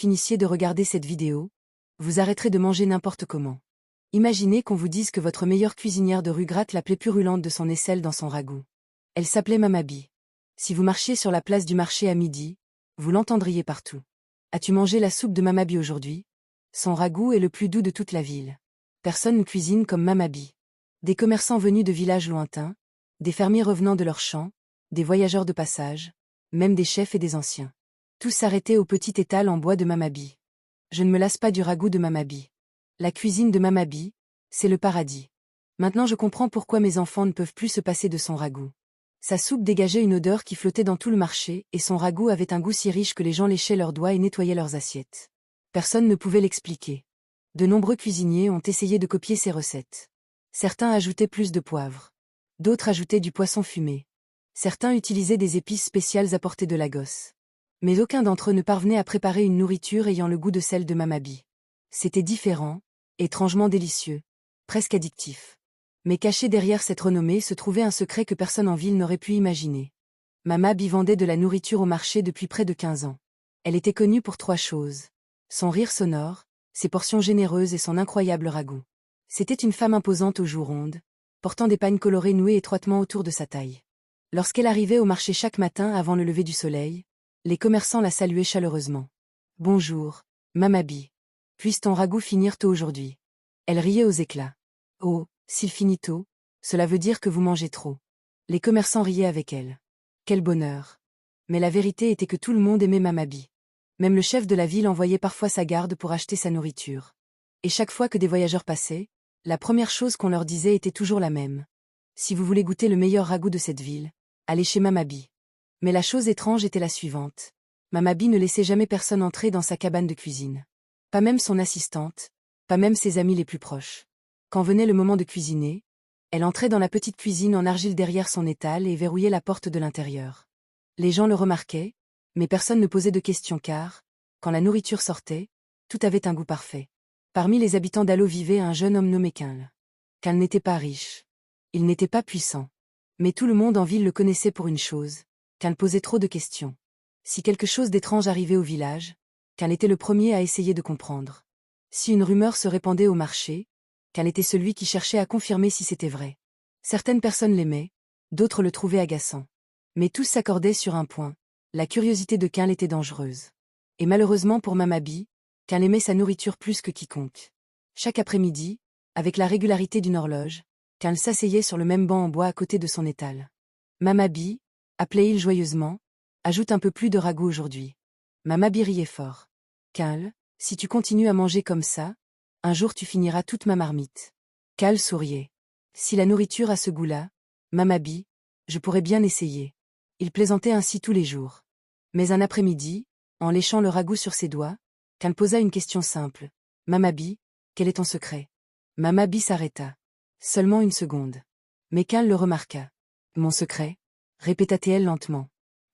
finissiez de regarder cette vidéo, vous arrêterez de manger n'importe comment. Imaginez qu'on vous dise que votre meilleure cuisinière de rue gratte la plaie purulente de son aisselle dans son ragoût. Elle s'appelait Mamabi. Si vous marchiez sur la place du marché à midi, vous l'entendriez partout. As-tu mangé la soupe de Mamabi aujourd'hui? Son ragoût est le plus doux de toute la ville. Personne ne cuisine comme Mamabi. Des commerçants venus de villages lointains, des fermiers revenant de leurs champs, des voyageurs de passage, même des chefs et des anciens. Tous s'arrêtaient au petit étal en bois de Mamabi. Je ne me lasse pas du ragoût de Mamabi. La cuisine de Mamabi, c'est le paradis. Maintenant je comprends pourquoi mes enfants ne peuvent plus se passer de son ragoût. Sa soupe dégageait une odeur qui flottait dans tout le marché et son ragoût avait un goût si riche que les gens léchaient leurs doigts et nettoyaient leurs assiettes. Personne ne pouvait l'expliquer. De nombreux cuisiniers ont essayé de copier ses recettes. Certains ajoutaient plus de poivre. D'autres ajoutaient du poisson fumé. Certains utilisaient des épices spéciales apportées de Lagos. Mais aucun d'entre eux ne parvenait à préparer une nourriture ayant le goût de celle de Mamabi. C'était différent, étrangement délicieux, presque addictif. Mais caché derrière cette renommée se trouvait un secret que personne en ville n'aurait pu imaginer. Mamabi vendait de la nourriture au marché depuis près de 15 ans. Elle était connue pour 3 choses. Son rire sonore, ses portions généreuses et son incroyable ragoût. C'était une femme imposante aux joues rondes, portant des pagnes colorées nouées étroitement autour de sa taille. Lorsqu'elle arrivait au marché chaque matin avant le lever du soleil, les commerçants la saluaient chaleureusement. « Bonjour, Mamabi. Puisse ton ragoût finir tôt aujourd'hui. » Elle riait aux éclats. « Oh, s'il finit tôt, cela veut dire que vous mangez trop. » Les commerçants riaient avec elle. Quel bonheur. Mais la vérité était que tout le monde aimait Mamabi. Même le chef de la ville envoyait parfois sa garde pour acheter sa nourriture. Et chaque fois que des voyageurs passaient, la première chose qu'on leur disait était toujours la même. Si vous voulez goûter le meilleur ragoût de cette ville, allez chez Mamabi. Mais la chose étrange était la suivante. Mamabi ne laissait jamais personne entrer dans sa cabane de cuisine. Pas même son assistante, pas même ses amis les plus proches. Quand venait le moment de cuisiner, elle entrait dans la petite cuisine en argile derrière son étal et verrouillait la porte de l'intérieur. Les gens le remarquaient, mais personne ne posait de questions car, quand la nourriture sortait, tout avait un goût parfait. Parmi les habitants d'Alo vivait un jeune homme nommé Quinl. Quinl n'était pas riche. Il n'était pas puissant. Mais tout le monde en ville le connaissait pour une chose. Quinl posait trop de questions. Si quelque chose d'étrange arrivait au village, Quinl était le premier à essayer de comprendre. Si une rumeur se répandait au marché, Quinl était celui qui cherchait à confirmer si c'était vrai. Certaines personnes l'aimaient, d'autres le trouvaient agaçant. Mais tous s'accordaient sur un point. La curiosité de Quinl était dangereuse. Et malheureusement pour Mamabi, Quinl aimait sa nourriture plus que quiconque. Chaque après-midi, avec la régularité d'une horloge, Quinl s'asseyait sur le même banc en bois à côté de son étal. Mamabi, appelait-il joyeusement, ajoute un peu plus de ragoût aujourd'hui. Mamabi riait fort. Quinl, si tu continues à manger comme ça, un jour tu finiras toute ma marmite. Quinl souriait. Si la nourriture a ce goût-là, Mamabi, je pourrais bien essayer. Il plaisantait ainsi tous les jours. Mais un après-midi, en léchant le ragoût sur ses doigts, Quinl posa une question simple. Mamabi, quel est ton secret? Mamabi s'arrêta. Seulement une seconde. Mais Quinl le remarqua. Mon secret? Répéta-t-elle lentement.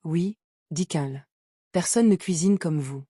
Oui, dit Quinl. Personne ne cuisine comme vous.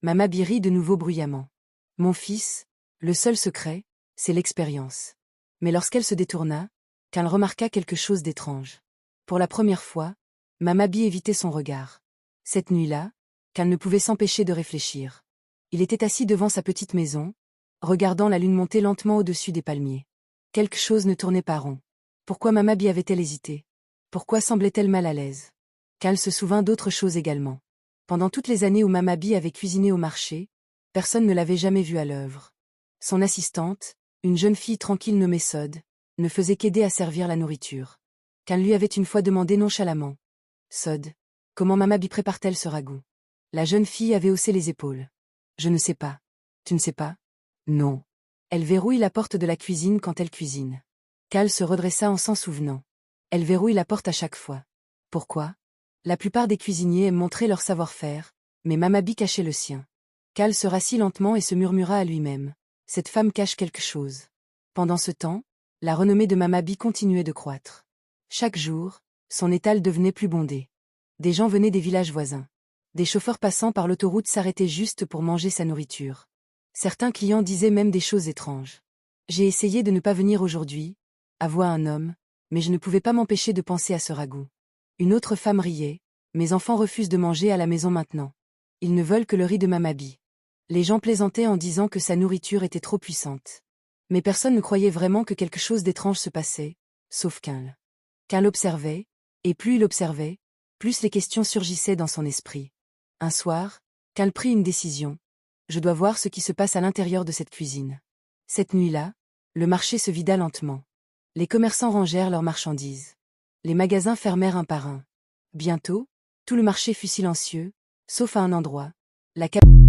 Mamabi rit de nouveau bruyamment. Mon fils, le seul secret, c'est l'expérience. Mais lorsqu'elle se détourna, Quinl remarqua quelque chose d'étrange. Pour la première fois, Mamabi évitait son regard. Cette nuit-là, Quinl ne pouvait s'empêcher de réfléchir. Il était assis devant sa petite maison, regardant la lune monter lentement au-dessus des palmiers. Quelque chose ne tournait pas rond. Pourquoi Mamabi avait-elle hésité? Pourquoi semblait-elle mal à l'aise? Quinl se souvint d'autres choses également. Pendant toutes les années où Mamabi avait cuisiné au marché, personne ne l'avait jamais vue à l'œuvre. Son assistante, une jeune fille tranquille nommée Sod, ne faisait qu'aider à servir la nourriture. Quinl lui avait une fois demandé nonchalamment. Sod, comment Mamabi prépare-t-elle ce ragoût? La jeune fille avait haussé les épaules. Je ne sais pas. Tu ne sais pas? Non. Elle verrouille la porte de la cuisine quand elle cuisine. Quinl se redressa en s'en souvenant. Elle verrouille la porte à chaque fois. Pourquoi? La plupart des cuisiniers aiment montrer leur savoir-faire, mais Mamabi cachait le sien. Quinl se rassit lentement et se murmura à lui-même. Cette femme cache quelque chose. Pendant ce temps, la renommée de Mamabi continuait de croître. Chaque jour, son étal devenait plus bondé. Des gens venaient des villages voisins. Des chauffeurs passant par l'autoroute s'arrêtaient juste pour manger sa nourriture. Certains clients disaient même des choses étranges. J'ai essayé de ne pas venir aujourd'hui, avoua un homme, mais je ne pouvais pas m'empêcher de penser à ce ragoût. Une autre femme riait. Mes enfants refusent de manger à la maison maintenant. Ils ne veulent que le riz de Mamabi. Les gens plaisantaient en disant que sa nourriture était trop puissante. Mais personne ne croyait vraiment que quelque chose d'étrange se passait, sauf Karl. Karl observait, et plus il observait, plus les questions surgissaient dans son esprit. Un soir, Karl prit une décision. Je dois voir ce qui se passe à l'intérieur de cette cuisine. Cette nuit-là, le marché se vida lentement. Les commerçants rangèrent leurs marchandises. Les magasins fermèrent un par un. Bientôt, tout le marché fut silencieux, sauf à un endroit, la cabane.